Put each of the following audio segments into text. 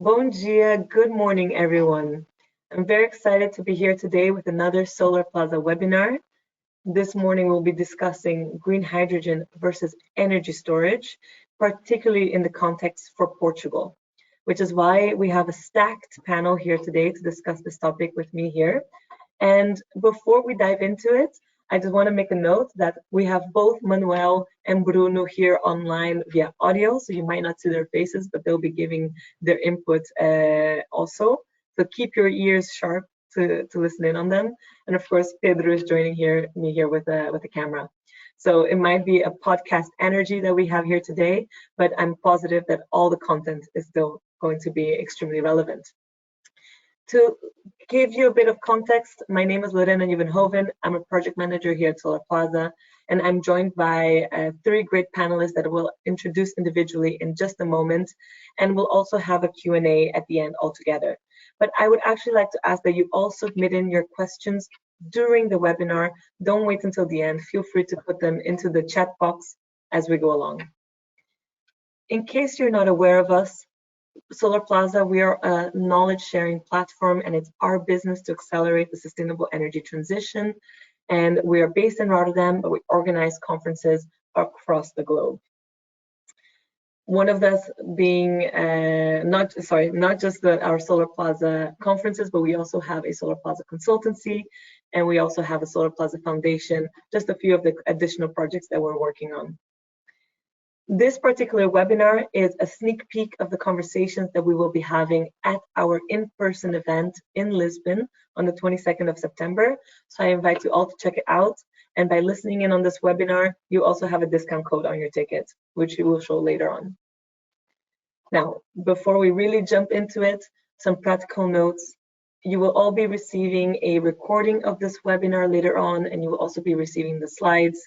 Bom dia, good morning, everyone. I'm very excited to be here today with another Solarplaza webinar. This morning we'll be discussing green hydrogen versus energy storage, particularly in the context for Portugal, which is why we have a stacked panel here today to discuss this topic with me here. And before we dive into it, I just want to make a note that we have both Manuel and Bruno here online via audio, so you might not see their faces, but they'll be giving their input also. So keep your ears sharp to listen in on them. And of course, Pedro is joining me here with a camera. So it might be a podcast energy that we have here today, but I'm positive that all the content is still going to be extremely relevant. To give you a bit of context, my name is Lorena Nieuwenhoven. I'm a project manager here at Solarplaza, and I'm joined by three great panelists that will introduce individually in just a moment, and we'll also have a Q&A at the end altogether. But I would actually like to ask that you all submit in your questions during the webinar. Don't wait until the end. Feel free to put them into the chat box as we go along. In case you're not aware of us, Solarplaza, we are a knowledge sharing platform, and it's our business to accelerate the sustainable energy transition. And we are based in Rotterdam, but we organize conferences across the globe. One of those being not just our Solarplaza conferences, but we also have a Solarplaza consultancy, and we also have a Solarplaza Foundation, just a few of the additional projects that we're working on. This particular webinar is a sneak peek of the conversations that we will be having at our in-person event in Lisbon on the 22nd of September. So I invite you all to check it out. And by listening in on this webinar, you also have a discount code on your ticket, which we will show later on. Now, before we really jump into it, some practical notes. You will all be receiving a recording of this webinar later on, and you will also be receiving the slides.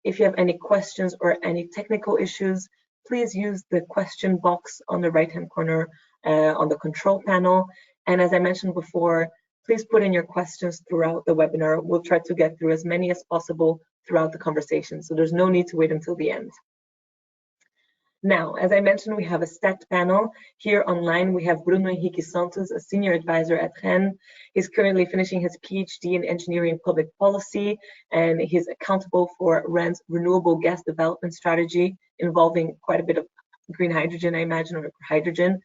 If you have any questions or any technical issues, please use the question box on the right-hand corner on the control panel. And as I mentioned before, please put in your questions throughout the webinar. We'll try to get through as many as possible throughout the conversation, so there's no need to wait until the end. Now, as I mentioned, we have a stacked panel. Here online, we have Bruno Henrique Santos, a senior advisor at REN. He's currently finishing his PhD in engineering and public policy, and he's accountable for REN's renewable gas development strategy, involving quite a bit of green hydrogen, I imagine, or hydrogen.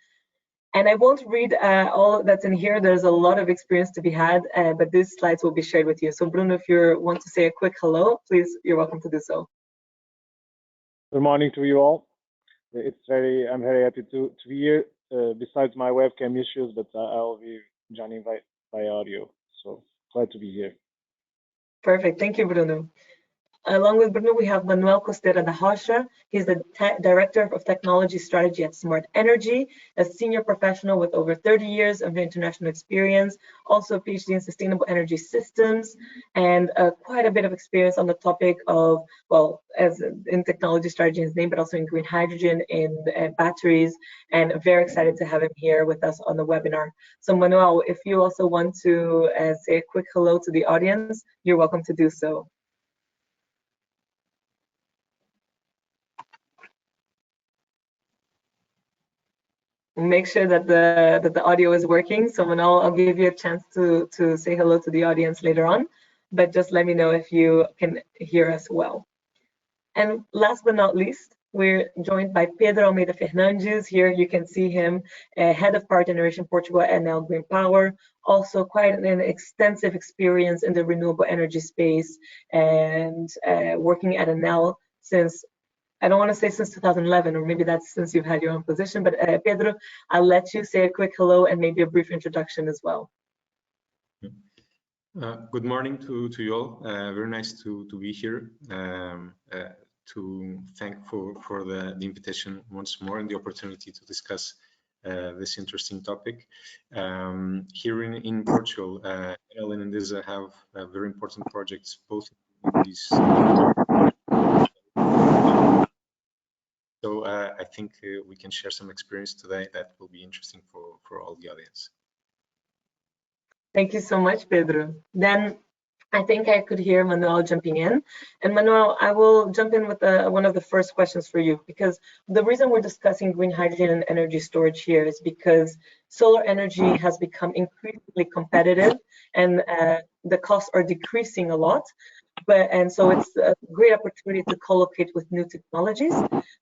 And I won't read all that's in here. There's a lot of experience to be had, but these slides will be shared with you. So Bruno, if you want to say a quick hello, please, you're welcome to do so. Good morning to you all. I'm very happy to be here. Besides my webcam issues, but I'll be joining by audio. So glad to be here. Perfect. Thank you, Bruno. Along with Bruno, we have Manuel Costera da Rocha. He's the Director of Technology Strategy at Smart Energy, a senior professional with over 30 years of international experience, also a PhD in sustainable energy systems, and quite a bit of experience on the topic of, well, as in technology strategy in his name, but also in green hydrogen, in batteries, and very excited to have him here with us on the webinar. So Manuel, if you also want to say a quick hello to the audience, you're welcome to do so. Make sure that the audio is working. So Manuel, I'll give you a chance to say hello to the audience later on, but just let me know if you can hear us well. And last but not least, we're joined by Pedro Almeida Fernandes. Here you can see him, Head of Power Generation Portugal at Enel Green Power. Also quite an extensive experience in the renewable energy space, and working at Enel since, I don't want to say since 2011, or maybe that's since you've had your own position, but Pedro, I'll let you say a quick hello and maybe a brief introduction as well. Good morning to you all. Very nice to be here. To thank for the invitation once more and the opportunity to discuss this interesting topic. Here in Portugal, Enel and Endesa have very important projects, both in these. So I think we can share some experience today that will be interesting for all the audience. Thank you so much, Pedro. Then I think I could hear Manuel jumping in. And Manuel, I will jump in with one of the first questions for you, because the reason we're discussing green hydrogen and energy storage here is because solar energy has become increasingly competitive, and the costs are decreasing a lot. And so it's a great opportunity to co-locate with new technologies.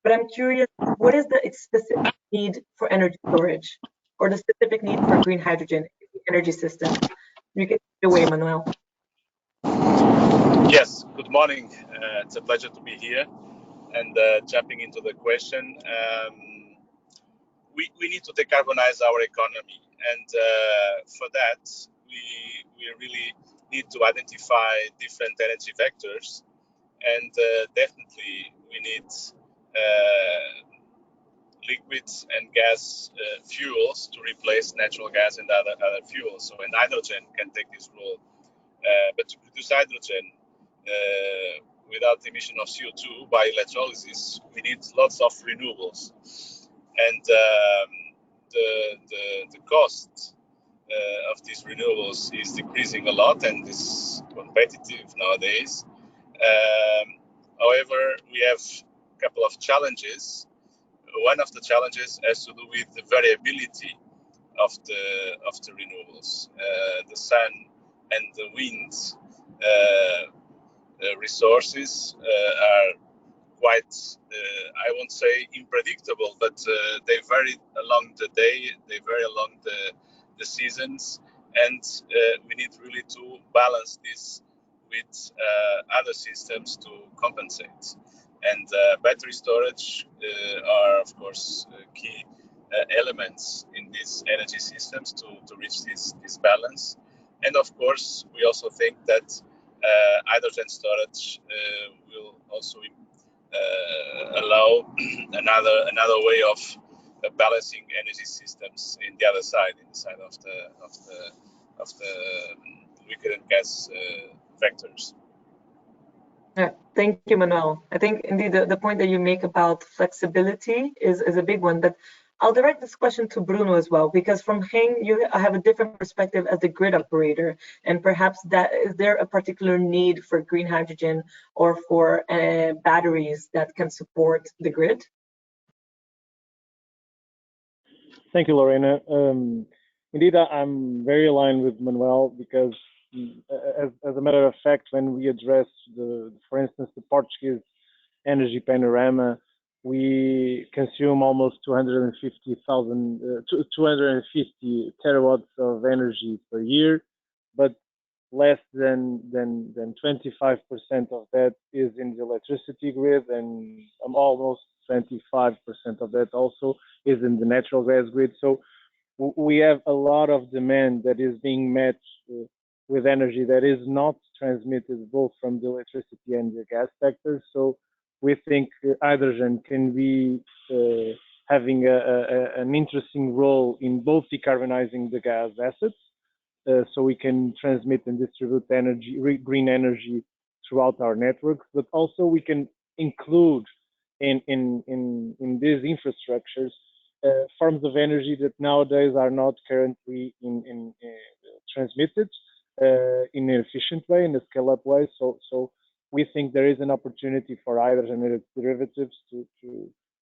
But I'm curious, what is the specific need for energy storage, or the specific need for green hydrogen in the energy system? You can take it away, Manuel. Yes, good morning. It's a pleasure to be here. And jumping into the question, we need to decarbonize our economy. And for that, we really need to identify different energy vectors. And definitely we need liquids and gas fuels to replace natural gas and other fuels. So, and hydrogen can take this role. But to produce hydrogen without the emission of CO2 by electrolysis, we need lots of renewables. And the cost of these renewables is decreasing a lot and is competitive nowadays. However, we have a couple of challenges. One of the challenges has to do with the variability of the renewables. The sun and the wind resources are quite, I won't say unpredictable, but they vary along the day, they vary along the seasons, and we need really to balance this with other systems to compensate. And battery storage are, of course, key elements in these energy systems to reach this balance. And of course, we also think that hydrogen storage will also allow another way of balancing energy systems in the other side, in the side of the liquid and gas vectors. Yeah, thank you, Manuel. I think indeed the point that you make about flexibility is a big one, but I'll direct this question to Bruno as well, because from Heng, you have a different perspective as the grid operator, and perhaps that is there a particular need for green hydrogen or for batteries that can support the grid? Thank you, Lorena. Indeed, I'm very aligned with Manuel because, as a matter of fact, when we address for instance, the Portuguese energy panorama, we consume almost 250 terawatts of energy per year, but less than 25% of that is in the electricity grid, and almost 25% of that also is in the natural gas grid. So we have a lot of demand that is being met with energy that is not transmitted both from the electricity and the gas sector. So we think hydrogen can be having an interesting role in both decarbonizing the gas assets, so we can transmit and distribute energy, green energy throughout our networks, but also we can include in these infrastructures forms of energy that nowadays are not currently transmitted in an efficient way, in a scale-up way. So we think there is an opportunity for hydrogen and its derivatives to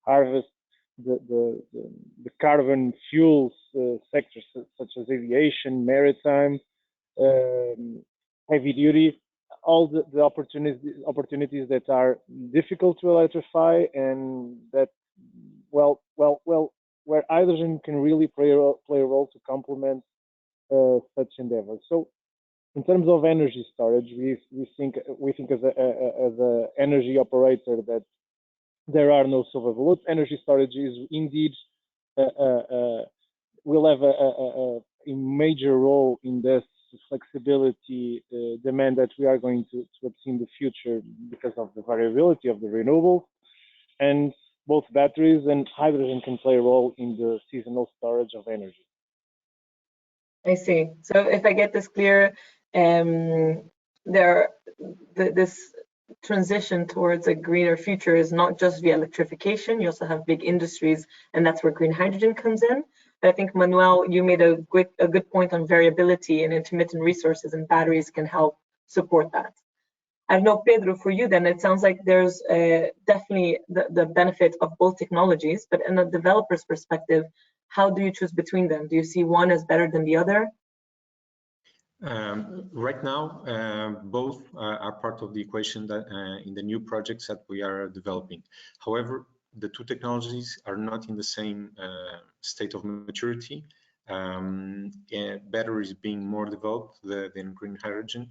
harvest the carbon fuels sectors such as aviation, maritime, heavy duty, all the opportunities that are difficult to electrify, and that where hydrogen can really play a role to complement such endeavors. So in terms of energy storage, we think as a energy operator that there are no silver bullets. Energy storage is indeed will have a major role in this flexibility demand that we are going to see in the future because of the variability of the renewables, and both batteries and hydrogen can play a role in the seasonal storage of energy. I see. So if I get this clear, this transition towards a greener future is not just via electrification. You also have big industries, and that's where green hydrogen comes in. But I think, Manuel, you made a good point on variability, and intermittent resources and batteries can help support that. I don't know, Pedro, for you then, it sounds like there's definitely the benefit of both technologies, but in a developer's perspective, how do you choose between them? Do you see one as better than the other? Right now, both are part of the equation that in the new projects that we are developing. However, the two technologies are not in the same state of maturity. Batteries being more developed than green hydrogen.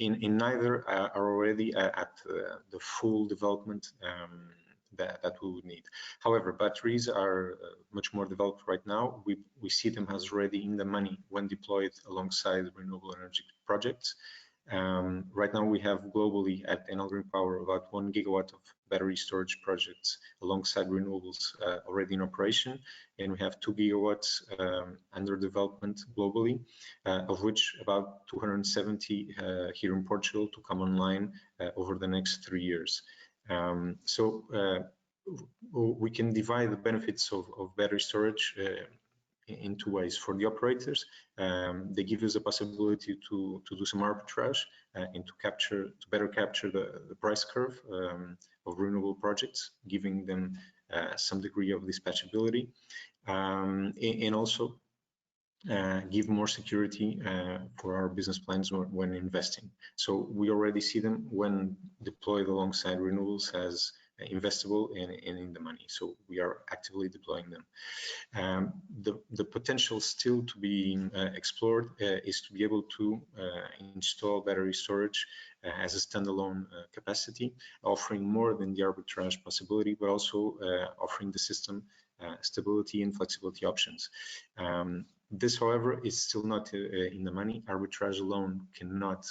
In neither are already at the full development that we would need. However, batteries are much more developed right now. We see them as already in the money when deployed alongside renewable energy projects. Right now, we have globally at Enel Green Power about 1 gigawatt of battery storage projects alongside renewables already in operation, and we have 2 gigawatts under development globally, of which about 270 here in Portugal to come online over the next 3 years. We can divide the benefits of battery storage in two ways. For the operators, they give us a possibility to do some arbitrage and to better capture the price curve of renewable projects, giving them some degree of dispatchability, and also give more security for our business plans when investing. So we already see them when deployed alongside renewables as investable and in the money. So we are actively deploying them. The potential still to be explored is to be able to install battery storage as a standalone capacity, offering more than the arbitrage possibility, but also offering the system stability and flexibility options. This, however, is still not in the money. Arbitrage alone cannot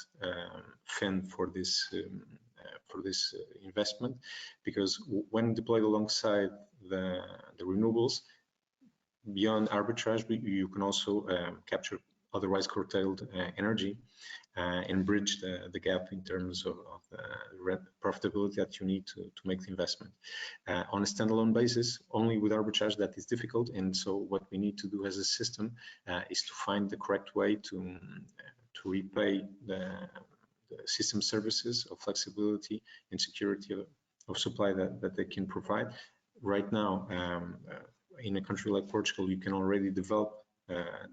fend for this investment, because when deployed alongside the renewables, beyond arbitrage, you can also capture otherwise curtailed energy and bridge the gap in terms of the profitability that you need to make the investment. On a standalone basis, only with arbitrage that is difficult, and so what we need to do as a system is to find the correct way to repay the system services of flexibility and security of supply that they can provide. Right now, in a country like Portugal, you can already develop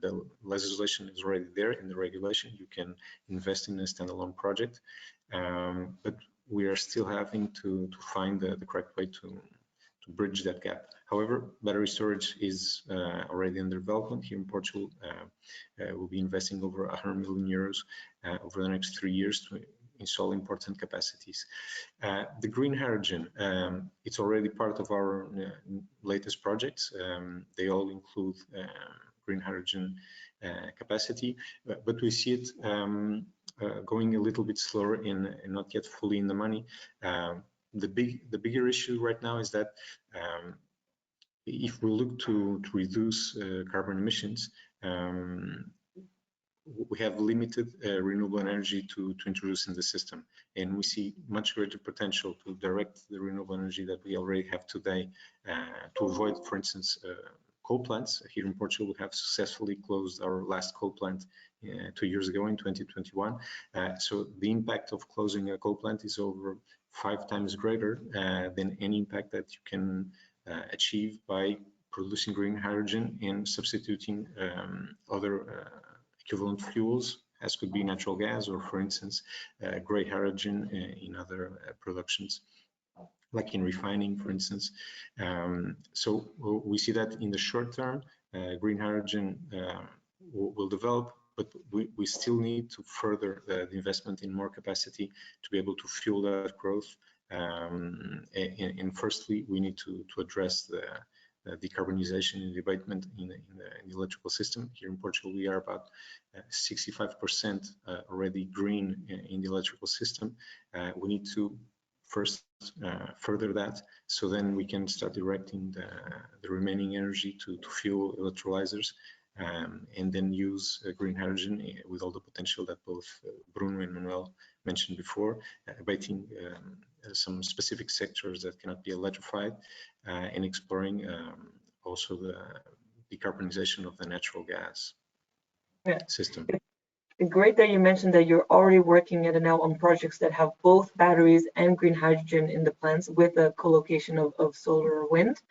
the legislation is already there in the regulation. You can invest in a standalone project, but we are still having to find the correct way to bridge that gap. However, battery storage is already under development here in Portugal. We'll be investing over 100 million euros over the next 3 years to install important capacities. The green hydrogen, it's already part of our latest projects. They all include green hydrogen capacity, but we see it going a little bit slower and not yet fully in the money. The bigger issue right now is that if we look to reduce carbon emissions, we have limited renewable energy to introduce in the system, and we see much greater potential to direct the renewable energy that we already have today to avoid, for instance, coal plants. Here in Portugal, we have successfully closed our last coal plant 2 years ago in 2021. So the impact of closing a coal plant is over 5 times greater than any impact that you can achieve by producing green hydrogen and substituting other equivalent fuels, as could be natural gas or, for instance, gray hydrogen in other productions, like in refining, for instance. So we see that in the short term, green hydrogen will develop, but we still need to further the investment in more capacity to be able to fuel that growth. And firstly, we need to address the decarbonization and abatement in the electrical system. Here in Portugal, we are about 65% already green in the electrical system. We need to first further that, so then we can start directing the remaining energy to fuel electrolyzers, and then use green hydrogen with all the potential that both Bruno and Manuel mentioned before, abating some specific sectors that cannot be electrified, and exploring also the decarbonization of the natural gas system. It's great that you mentioned that you're already working at Enel on projects that have both batteries and green hydrogen in the plants with a co-location of solar or wind.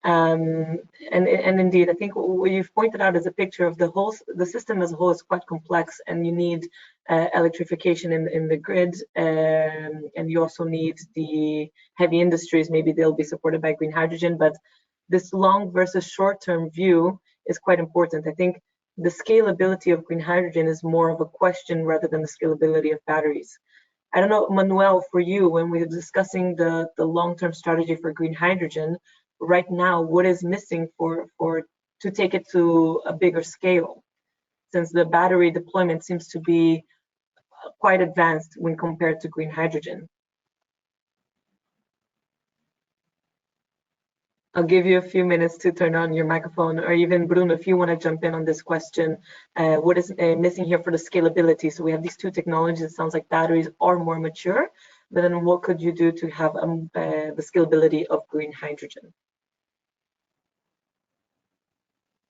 And indeed, I think what you've pointed out is a picture of the system as a whole is quite complex, and you need electrification in the grid, and you also need the heavy industries. Maybe they'll be supported by green hydrogen, but this long versus short-term view is quite important. I think the scalability of green hydrogen is more of a question rather than the scalability of batteries. I don't know, Manuel, for you, when we're discussing the long-term strategy for green hydrogen, right now, what is missing to take it to a bigger scale? Since the battery deployment seems to be quite advanced when compared to green hydrogen. I'll give you a few minutes to turn on your microphone, or even Bruno, if you want to jump in on this question. What is missing here for the scalability? So we have these two technologies. It sounds like batteries are more mature, but then what could you do to have the scalability of green hydrogen?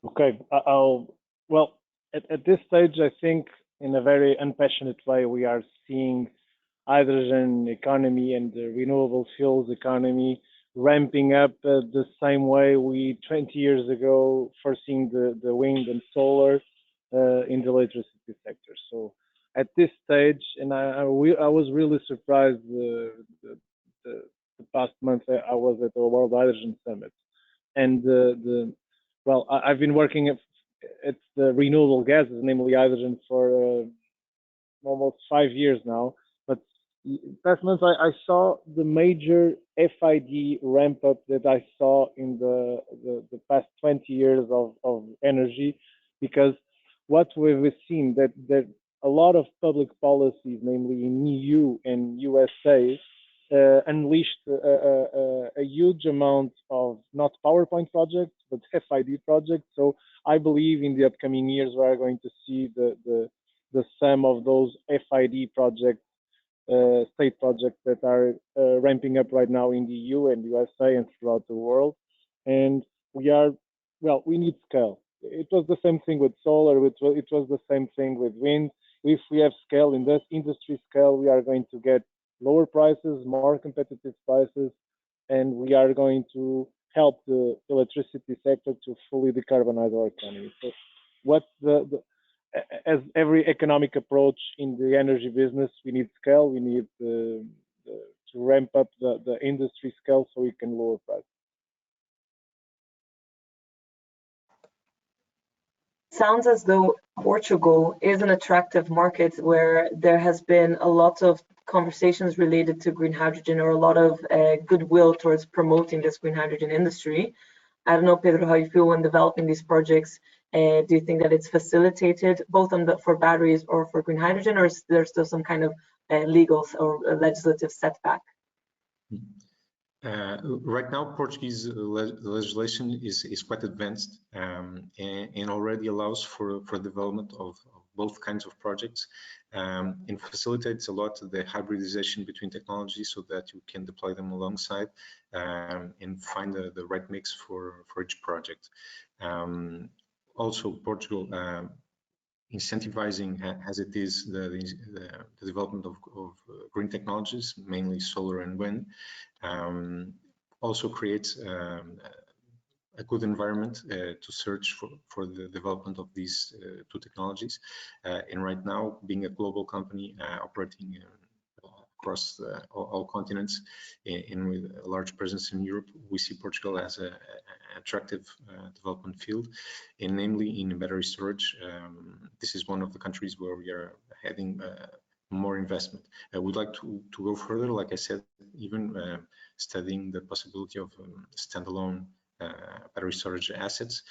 Okay, well, at this stage, I think in a very unpassionate way, we are seeing hydrogen economy and the renewable fuels economy ramping up the same way we 20 years ago foreseeing the wind and solar in the electricity sector. So at this stage, and I was really surprised the past month I was at the World Hydrogen Summit, and well, I've been working at the renewable gases, namely hydrogen, for almost 5 years now. But last month I saw the major FID ramp up that I saw in the past 20 years of energy, because what we've seen that a lot of public policies, namely in EU and USA, unleashed a huge amount of not PowerPoint projects, but FID projects. So I believe in the upcoming years we are going to see the sum of those FID projects, state projects that are ramping up right now in the EU and USA and throughout the world. And we need scale. It was the same thing with solar. It was the same thing with wind. If we have scale in this industry scale, we are going to get lower prices, more competitive prices, and we are going to help the electricity sector to fully decarbonize our economy. So what as every economic approach in the energy business, we need scale. We need to ramp up the industry scale so we can lower prices. Sounds as though Portugal is an attractive market where there has been a lot of conversations related to green hydrogen, or a lot of goodwill towards promoting this green hydrogen industry. I don't know, Pedro, how you feel when developing these projects. Do you think that it's facilitated both for batteries or for green hydrogen, or is there still some kind of legal or legislative setback? Right now, Portuguese legislation is quite advanced and already allows for development of both kinds of projects, and facilitates a lot the hybridization between technologies so that you can deploy them alongside and find the right mix for each project. Also, Portugal incentivizing as it is the development of green technologies, mainly solar and wind, also creates a good environment to search for the development of these two technologies. And right now, being a global company operating across all continents and with a large presence in Europe, we see Portugal as an attractive development field, and namely in battery storage. This is one of the countries where we are heading more investment. I would like to go further, like I said, even studying the possibility of standalone battery storage assets.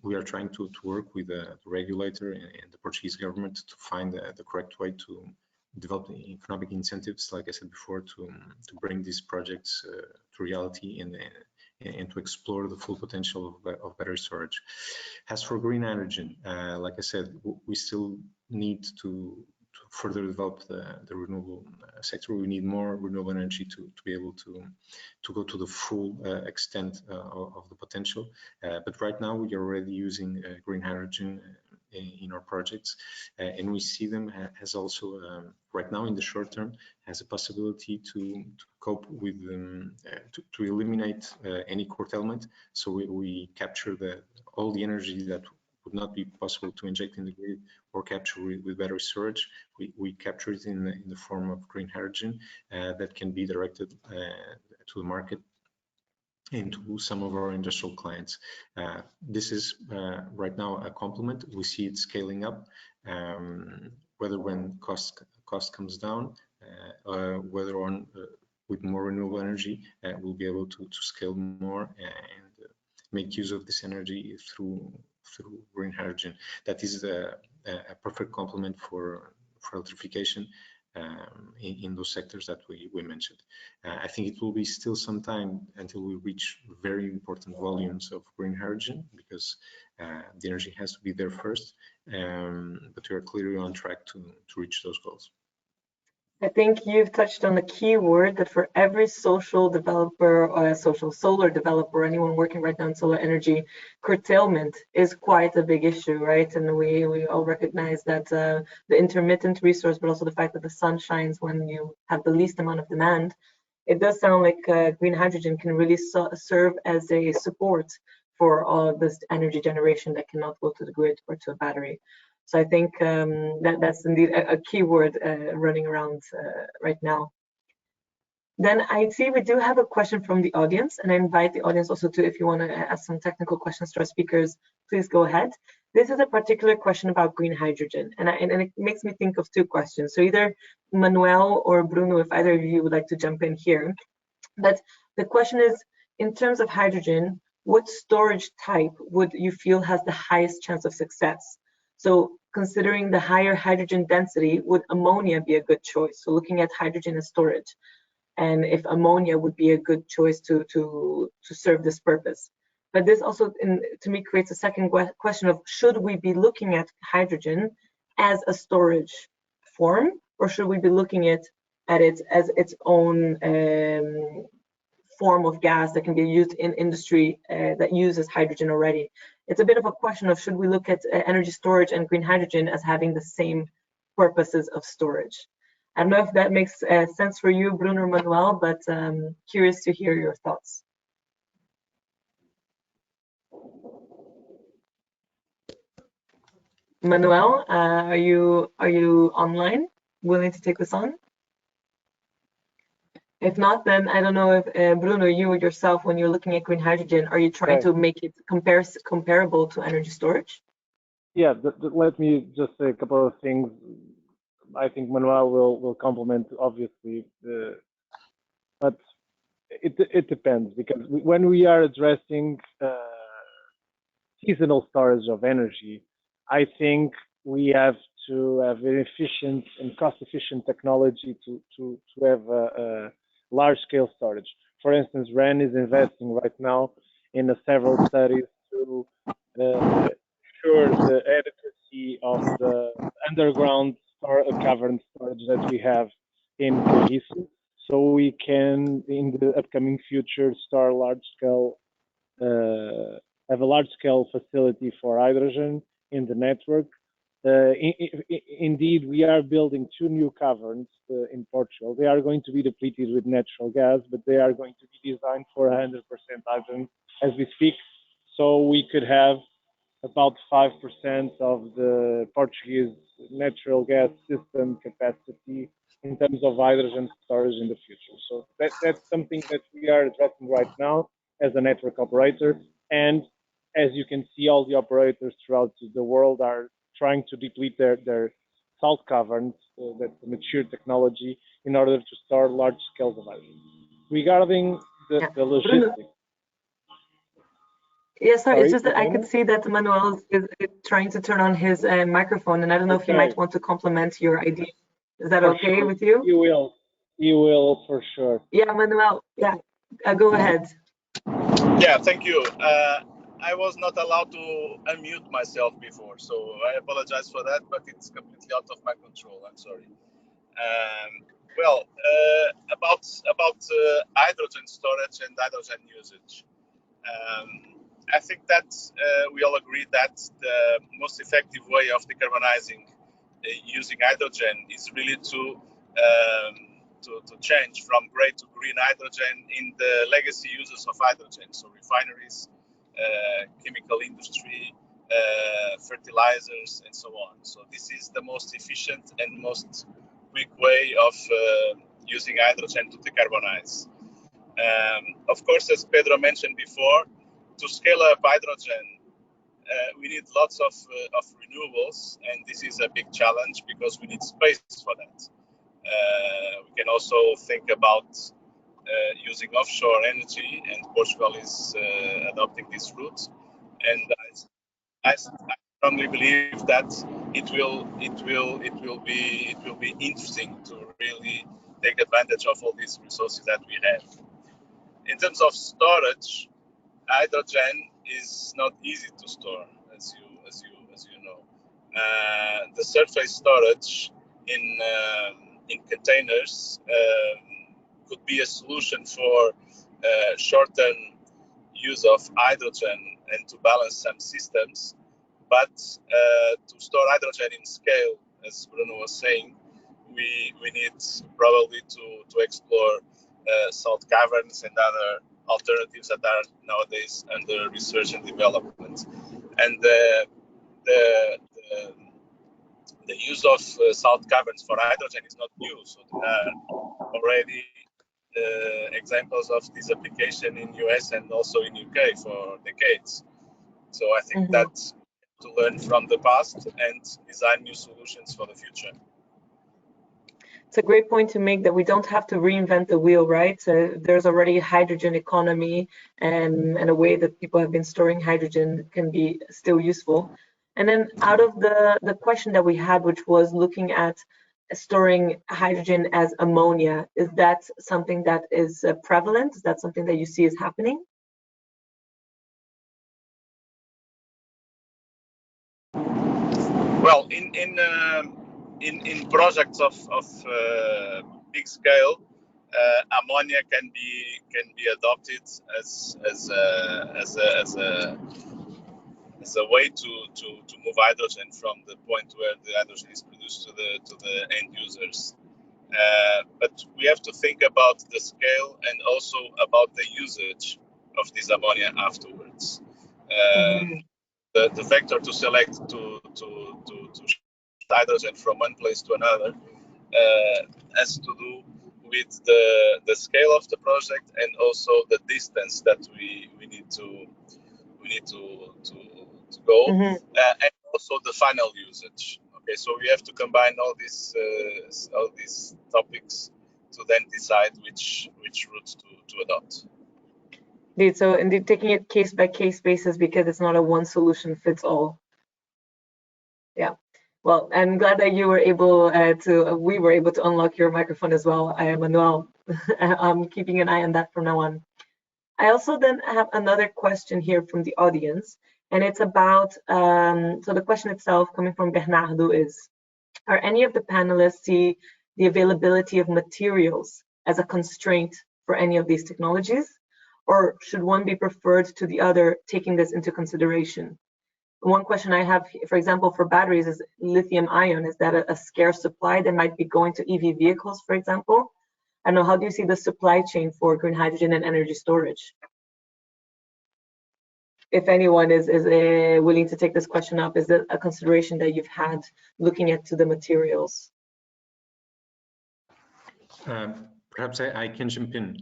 We are trying to work with the regulator and the Portuguese government to find the correct way to develop economic incentives, like I said before, to bring these projects to reality and to explore the full potential of battery storage. As for green hydrogen, like I said, we still need to further develop the renewable sector. We need more renewable energy to be able to go to the full extent of the potential. But right now we are already using green hydrogen in our projects, and we see them as also right now in the short term has a possibility to cope with to eliminate any curtailment. So we capture all the energy that would not be possible to inject in the grid or capture with battery storage. We capture it in the form of green hydrogen that can be directed to the market into some of our industrial clients. This is right now a complement. We see it scaling up, whether when cost comes down, whether on with more renewable energy, we'll be able to scale more and make use of this energy through green hydrogen. That is a perfect complement for electrification in those sectors that we mentioned. I think it will be still some time until we reach very important volumes of green hydrogen, because the energy has to be there first, but we are clearly on track to reach those goals. I think you've touched on the key word that for every social developer or a social solar developer, anyone working right now in solar energy, curtailment is quite a big issue, right? And we all recognize that the intermittent resource, but also the fact that the sun shines when you have the least amount of demand, it does sound like green hydrogen can really serve as a support for all of this energy generation that cannot go to the grid or to a battery. So I think that's indeed a key word running around right now. Then I see we do have a question from the audience, and I invite the audience also to, if you want to ask some technical questions to our speakers, please go ahead. This is a particular question about green hydrogen, and it makes me think of two questions. So either Manuel or Bruno, if either of you would like to jump in here. But the question is, in terms of hydrogen, what storage type would you feel has the highest chance of success? So considering the higher hydrogen density, would ammonia be a good choice? So looking at hydrogen as storage, and if ammonia would be a good choice to serve this purpose. But this also, to me, creates a second question of, should we be looking at hydrogen as a storage form, or should we be looking at it as its own form of gas that can be used in industry that uses hydrogen already? It's a bit of a question of, should we look at energy storage and green hydrogen as having the same purposes of storage? I don't know if that makes sense for you, Bruno or Manuel, but curious to hear your thoughts. Manuel, are you online, willing to take this on? If not, then I don't know if Bruno, you yourself, when you're looking at green hydrogen, are you trying to make it comparable to energy storage? Yeah, let me just say a couple of things. I think Manuel will complement, obviously, but it depends, because when we are addressing seasonal storage of energy, I think we have to have an efficient and cost-efficient technology to have a large-scale storage. For instance, REN is investing right now in several studies to ensure the adequacy of the underground cavern storage that we have in Portuguese, so we can, in the upcoming future, store large-scale, have a large-scale facility for hydrogen in the network. Indeed, we are building 2 new caverns in Portugal. They are going to be depleted with natural gas, but they are going to be designed for 100% hydrogen as we speak. So we could have about 5% of the Portuguese natural gas system capacity in terms of hydrogen storage in the future. So that's something that we are addressing right now as a network operator. And as you can see, all the operators throughout the world are trying to deplete their salt caverns, that's a mature technology, in order to store large scales of hydrogen. Regarding the logistics. Yeah, sorry, it's just that I could see that Manuel is trying to turn on his microphone, and I don't know if he might want to complement your idea. Is that okay with you? You will for sure. Yeah, Manuel, yeah, go ahead. Yeah, thank you. I was not allowed to unmute myself before, so I apologize for that, but it's completely out of my control. I'm sorry. Well, about hydrogen storage and hydrogen usage. I think that we all agree that the most effective way of decarbonizing using hydrogen is really to change from gray to green hydrogen in the legacy uses of hydrogen, so refineries, chemical industry, fertilizers, and so on. So this is the most efficient and most quick way of using hydrogen to decarbonize. Of course, as Pedro mentioned before, to scale up hydrogen, we need lots of renewables, and this is a big challenge because we need space for that. We can also think about using offshore energy, and Portugal is adopting this route. And I strongly believe that it will be interesting to really take advantage of all these resources that we have. In terms of storage, hydrogen is not easy to store, as you know. The surface storage in containers could be a solution for short-term use of hydrogen and to balance some systems. But to store hydrogen in scale, as Bruno was saying, we need probably to explore salt caverns and other alternatives that are nowadays under research and development. And the use of salt caverns for hydrogen is not new. So there are already examples of this application in US and also in UK for decades. So I think that to learn from the past and design new solutions for the future. It's a great point to make that we don't have to reinvent the wheel, right? So there's already a hydrogen economy and a way that people have been storing hydrogen can be still useful. And then out of the question that we had, which was looking at storing hydrogen as ammonia, is that something that is prevalent? Is that something that you see is happening? Well, in projects of big scale, ammonia can be adopted as a way to move hydrogen from the point where the hydrogen is produced to the end users. But we have to think about the scale and also about the usage of this ammonia afterwards. The vector to select to hydrogen from one place to another has to do with the scale of the project and also the distance that we need to go, and also the final usage. Okay, so we have to combine all these topics to then decide which route to adopt. Indeed, so indeed taking it case by case basis because it's not a one solution fits all. Yeah, well, I'm glad that you were able we were able to unlock your microphone as well. I am Manuel. I'm keeping an eye on that from now on. I also then have another question here from the audience, and it's about, so the question itself coming from Bernardo is, are any of the panelists see the availability of materials as a constraint for any of these technologies? Or should one be preferred to the other, taking this into consideration? One question I have, for example, for batteries is lithium ion. Is that a scarce supply that might be going to EV vehicles, for example? I don't know, how do you see the supply chain for green hydrogen and energy storage? If anyone is willing to take this question up, is it a consideration that you've had looking at the materials? Perhaps I can jump in.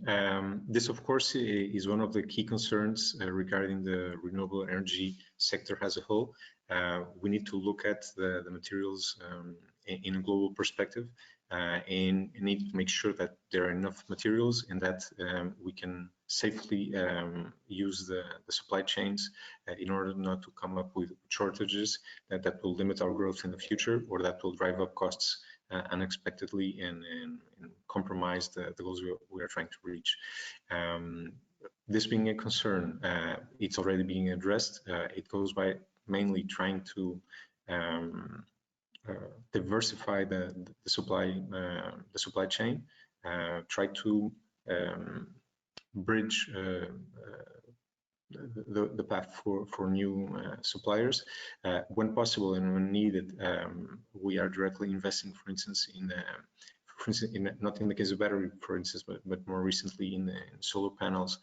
This, of course, is one of the key concerns regarding the renewable energy sector as a whole. We need to look at the materials in a global perspective and need to make sure that there are enough materials and that we can safely use the supply chains in order not to come up with shortages that will limit our growth in the future or that will drive up costs unexpectedly and compromise the goals we are trying to reach. This being a concern, it's already being addressed. It goes by mainly trying to diversify the supply chain, try to bridge the path for new suppliers. When possible and when needed, we are directly investing, for instance, not in the case of battery, for instance, but more recently in solar panels.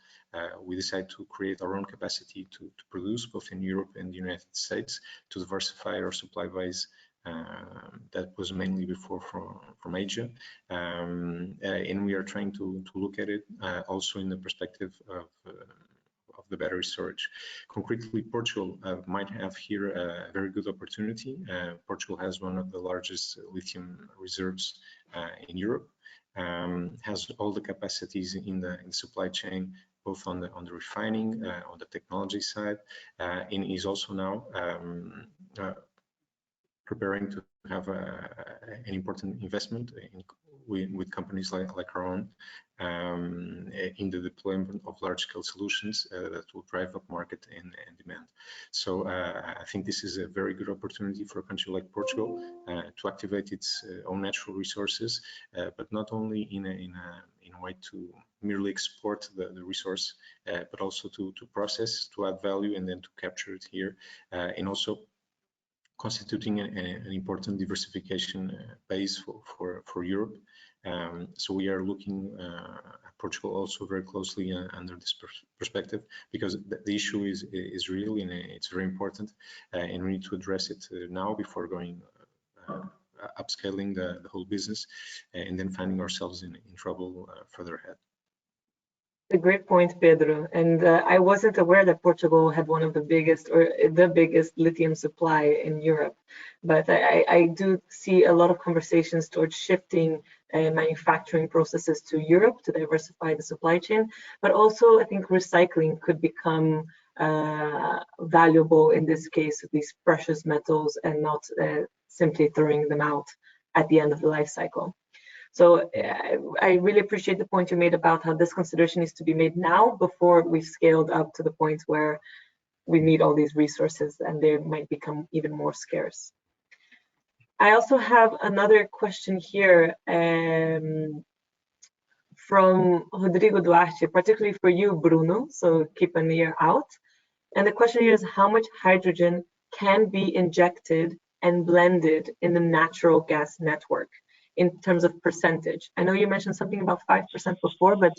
We decided to create our own capacity to produce both in Europe and the United States, to diversify our supply base. That was mainly before from Asia, and we are trying to look at it also in the perspective of the battery storage. Concretely, Portugal might have here a very good opportunity. Portugal has one of the largest lithium reserves in Europe, has all the capacities in the supply chain, both on the refining, on the technology side, and is also now preparing to have an important investment with companies like our own in the deployment of large-scale solutions that will drive up market and demand. So I think this is a very good opportunity for a country like Portugal to activate its own natural resources, but not only in a way to merely export the resource, but also to process, to add value, and then to capture it here, and also constituting an important diversification base for Europe. So we are looking at Portugal also very closely under this perspective, because the issue is real and it's very important, and we need to address it now before going upscaling the whole business and then finding ourselves in trouble further ahead. A great point, Pedro. And I wasn't aware that Portugal had one of the biggest, or the biggest, lithium supply in Europe. But I do see a lot of conversations towards shifting manufacturing processes to Europe to diversify the supply chain. But also, I think recycling could become valuable in this case of these precious metals, and not simply throwing them out at the end of the life cycle. So I really appreciate the point you made about how this consideration needs to be made now, before we've scaled up to the point where we need all these resources and they might become even more scarce. I also have another question here from Rodrigo Duarte, particularly for you, Bruno, so keep an ear out. And the question here is, how much hydrogen can be injected and blended in the natural gas network in terms of percentage? I know you mentioned something about 5% before, but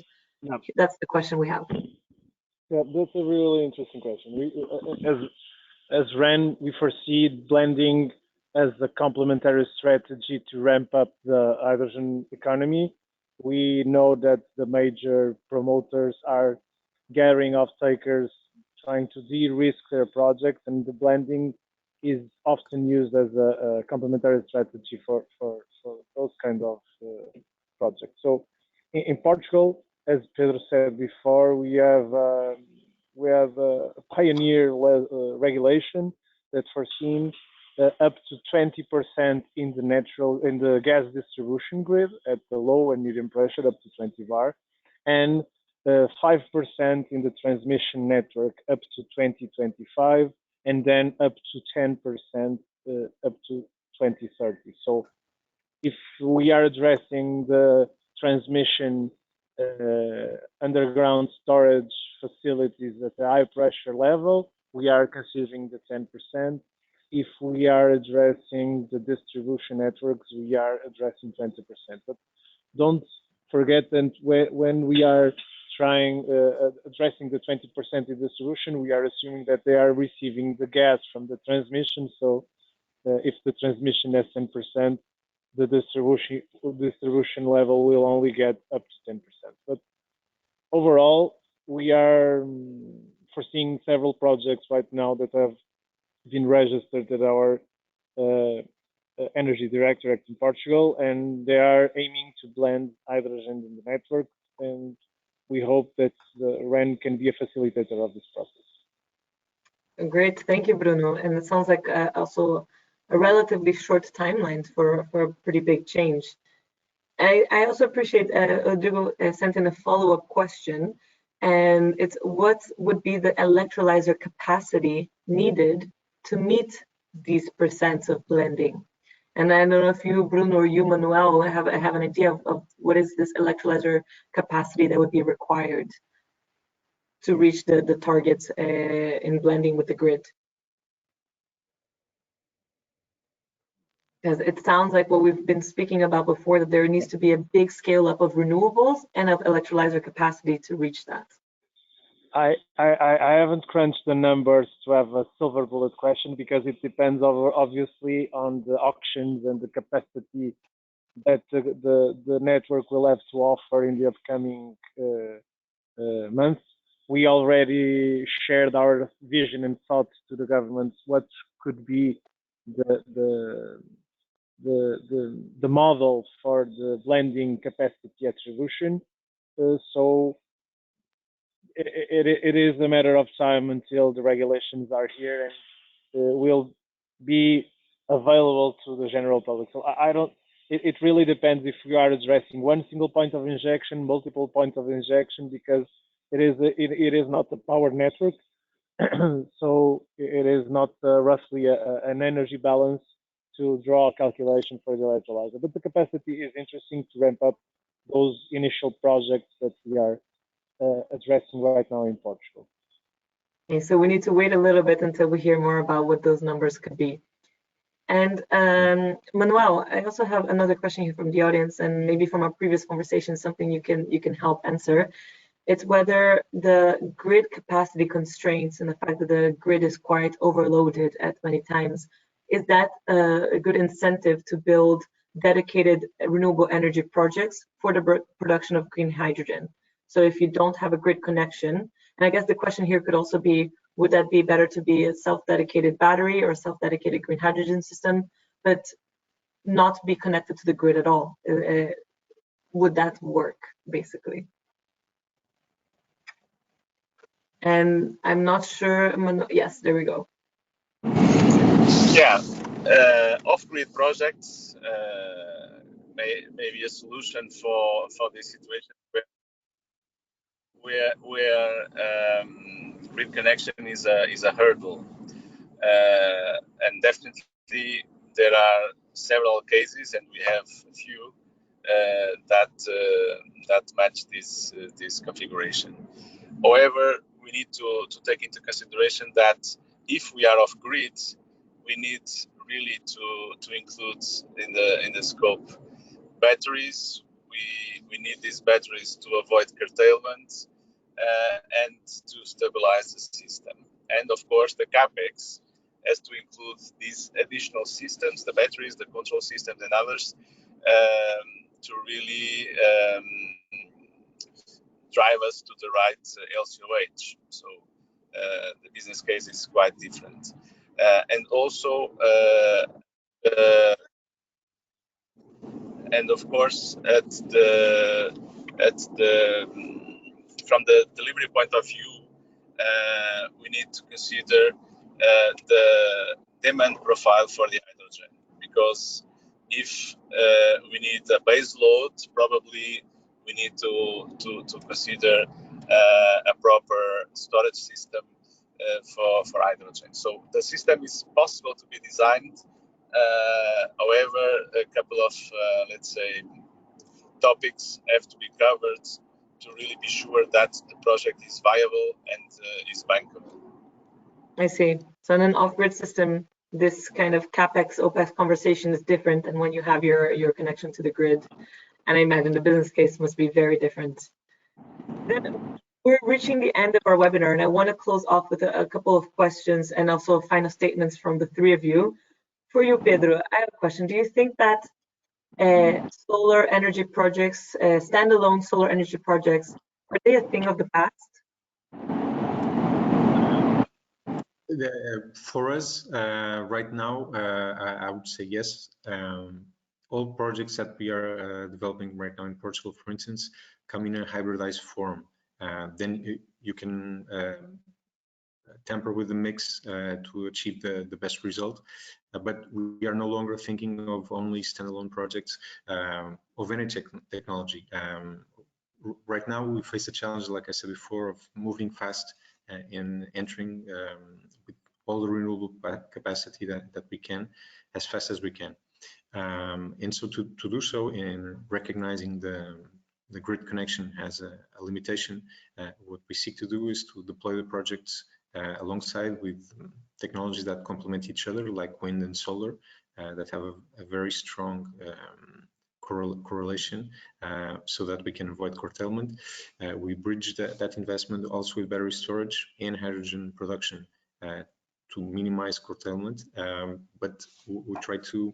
Yeah. That's the question we have. Yeah, that's a really interesting question. As REN, we foresee blending as a complementary strategy to ramp up the hydrogen economy. We know that the major promoters are gathering off-takers, trying to de-risk their projects, and the blending is often used as a complementary strategy for those kind of projects. So in Portugal, as Pedro said before, we have a pioneer regulation that foreseen up to 20% in the gas distribution grid at the low and medium pressure, up to 20 bar, and 5% in the transmission network up to 2025, and then up to 10% up to 2030. So if we are addressing the transmission underground storage facilities at a high pressure level, we are considering the 10%. If we are addressing the distribution networks, we are addressing 20%. But don't forget that when we are addressing the 20% in distribution, we are assuming that they are receiving the gas from the transmission. So if the transmission has 10%, the distribution level will only get up to 10%. But overall, we are foreseeing several projects right now that have been registered at our energy directorate in Portugal, and they are aiming to blend hydrogen in the network, and we hope that the REN can be a facilitator of this process. Great, thank you, Bruno. And it sounds like also a relatively short timeline for a pretty big change. I also appreciate Rodrigo sent in a follow-up question, and it's what would be the electrolyzer capacity needed to meet these percents of blending? And I don't know if you, Bruno, or you, Manuel, have an idea of what is this electrolyzer capacity that would be required. to reach the targets in blending with the grid? Because it sounds like what we've been speaking about before, that there needs to be a big scale up of renewables and of electrolyzer capacity to reach that. I haven't crunched the numbers to have a silver bullet question, because it depends obviously on the auctions and the capacity that the network will have to offer in the upcoming months. We already shared our vision and thoughts to the government what could be the model for the blending capacity attribution. So it is a matter of time until the regulations are here and will be available to the general public. So I don't. It really depends if we are addressing one single point of injection, multiple points of injection, because it is not a power network, so it is not roughly an energy balance to draw a calculation for the electrolyzer. But the capacity is interesting to ramp up those initial projects that we are addressing right now in Portugal. Okay, so we need to wait a little bit until we hear more about what those numbers could be. And Manuel, I also have another question here from the audience, and maybe from our previous conversation, something you can help answer. It's whether the grid capacity constraints and the fact that the grid is quite overloaded at many times, is that a good incentive to build dedicated renewable energy projects for the production of green hydrogen? So if you don't have a grid connection, and I guess the question here could also be, would that be better to be a self-dedicated battery or a self-dedicated green hydrogen system, but not be connected to the grid at all? Would that work, basically? And I'm not sure. Yes, there we go. Yeah, off-grid projects may be a solution for this situation where grid connection is a hurdle, and definitely there are several cases, and we have a few that match this configuration. However, we need to take into consideration that if we are off grid, we need really to include in the scope batteries. We need these batteries to avoid curtailment and to stabilize the system. And of course, the capex has to include these additional systems, the batteries, the control systems, and others, to really drive us to the right LCOH. So the business case is quite different. And also, and of course, from the delivery point of view, we need to consider the demand profile for the hydrogen, because if we need a base load, probably we need to consider a proper storage system for hydrogen. So the system is possible to be designed. However, a couple of let's say topics have to be covered to really be sure that the project is viable and is bankable. I see. So in an off-grid system, this kind of capex OPEX conversation is different than when you have your connection to the grid. And I imagine the business case must be very different. Then we're reaching the end of our webinar, and I want to close off with a couple of questions and also final statements from the three of you. For you, Pedro, I have a question. Do you think that solar energy projects, standalone solar energy projects, are they a thing of the past? For us, right now, I would say yes. All projects that we are developing right now in Portugal, for instance, come in a hybridized form. Then you can tamper with the mix to achieve the best result. But we are no longer thinking of only standalone projects of any technology. Right now, we face a challenge, like I said before, of moving fast in entering with all the renewable capacity that we can, as fast as we can. And so to do so, in recognizing the the grid connection has a limitation. What we seek to do is to deploy the projects alongside with technologies that complement each other, like wind and solar, that have a very strong correlation, so that we can avoid curtailment. We bridge that investment also with battery storage and hydrogen production to minimize curtailment, but we try to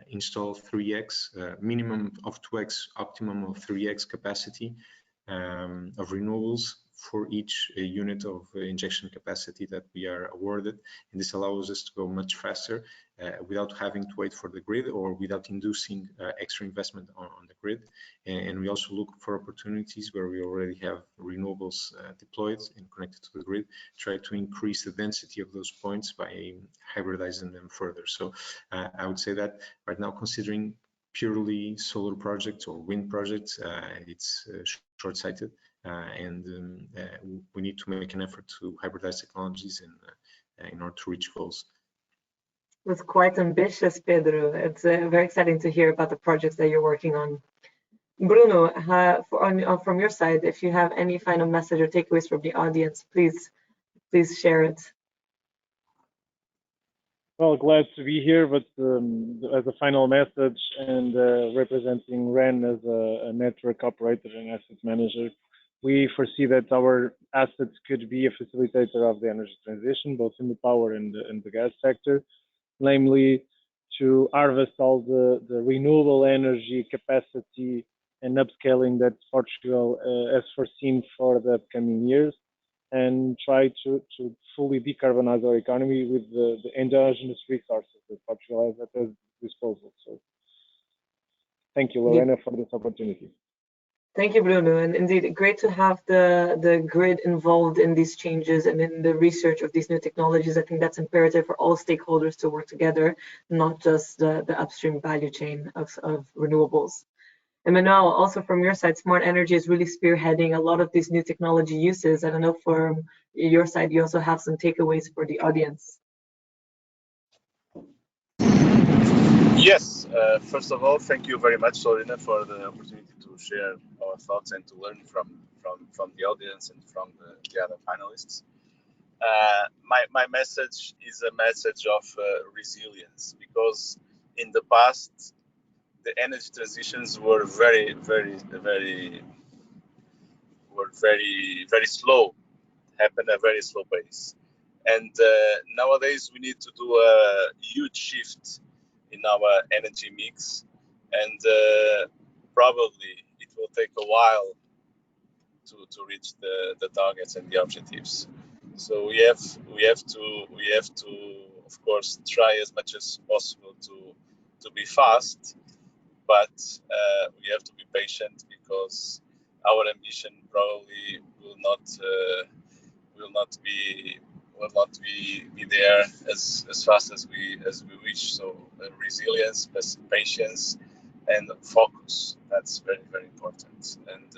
install 3x, minimum of 2x, optimum of 3x capacity of renewables for each unit of injection capacity that we are awarded. And this allows us to go much faster without having to wait for the grid or without inducing extra investment on the grid. And we also look for opportunities where we already have renewables deployed and connected to the grid, try to increase the density of those points by hybridizing them further. So I would say that right now, considering purely solar projects or wind projects, it's short-sighted, and we need to make an effort to hybridize technologies in order to reach goals. That's quite ambitious, Pedro. It's very exciting to hear about the projects that you're working on. Bruno, from your side, if you have any final message or takeaways from the audience, please share it. Well, glad to be here, but as a final message and representing REN as a network operator and asset manager, we foresee that our assets could be a facilitator of the energy transition, both in the power and the gas sector, namely to harvest all the renewable energy capacity and upscaling that Portugal has foreseen for the upcoming years, and try to fully decarbonize our economy with the endogenous resources that Portugal has at its disposal. So thank you, Lorena, for this opportunity. Thank you, Bruno. And indeed, great to have the grid involved in these changes and in the research of these new technologies. I think that's imperative for all stakeholders to work together, not just the upstream value chain of renewables. And Manuel, also from your side, smart energy is really spearheading a lot of these new technology uses. I don't know, from your side, you also have some takeaways for the audience. Yes, first of all, thank you very much, Lorena, for the opportunity to share our thoughts and to learn from the audience and from the other panelists. My message is a message of resilience, because in the past, the energy transitions were very slow, happen at a very slow pace. And nowadays we need to do a huge shift in our energy mix, and probably it will take a while to reach the targets and the objectives. So we have to of course try as much as possible to be fast, but we have to be patient, because our ambition probably will not be there as fast as we wish. So resilience, patience, and focus, that's very important. And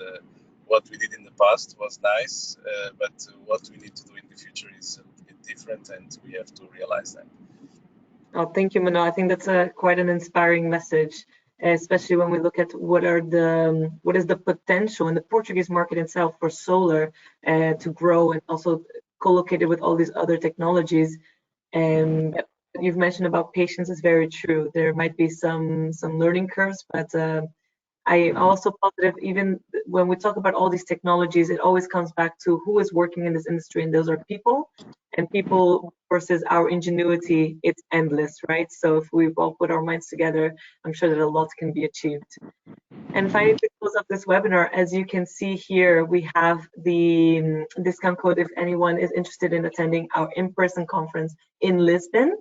what we did in the past was nice, but what we need to do in the future is a bit different, and we have to realize that. Oh, thank you, Manuel. I think that's quite an inspiring message, especially when we look at what is the potential in the Portuguese market itself for solar to grow, and also co-located with all these other technologies. And you've mentioned about patience is very true. There might be some learning curves, but I also positive, even when we talk about all these technologies, it always comes back to who is working in this industry, and those are people. And people versus our ingenuity, it's endless, right? So if we all put our minds together, I'm sure that a lot can be achieved. And finally, to close up this webinar, as you can see here, we have the discount code if anyone is interested in attending our in-person conference in Lisbon.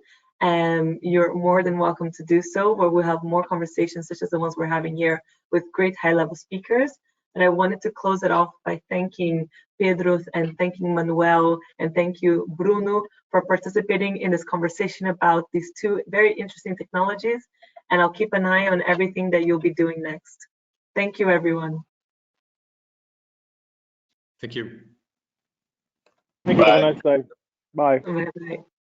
You're more than welcome to do so, where we'll have more conversations such as the ones we're having here with great high-level speakers. And I wanted to close it off by thanking Pedro and thanking Manuel, and thank you, Bruno, for participating in this conversation about these two very interesting technologies. And I'll keep an eye on everything that you'll be doing next. Thank you, everyone. Thank you. Thank you. Have a nice day. Bye. Bye-bye.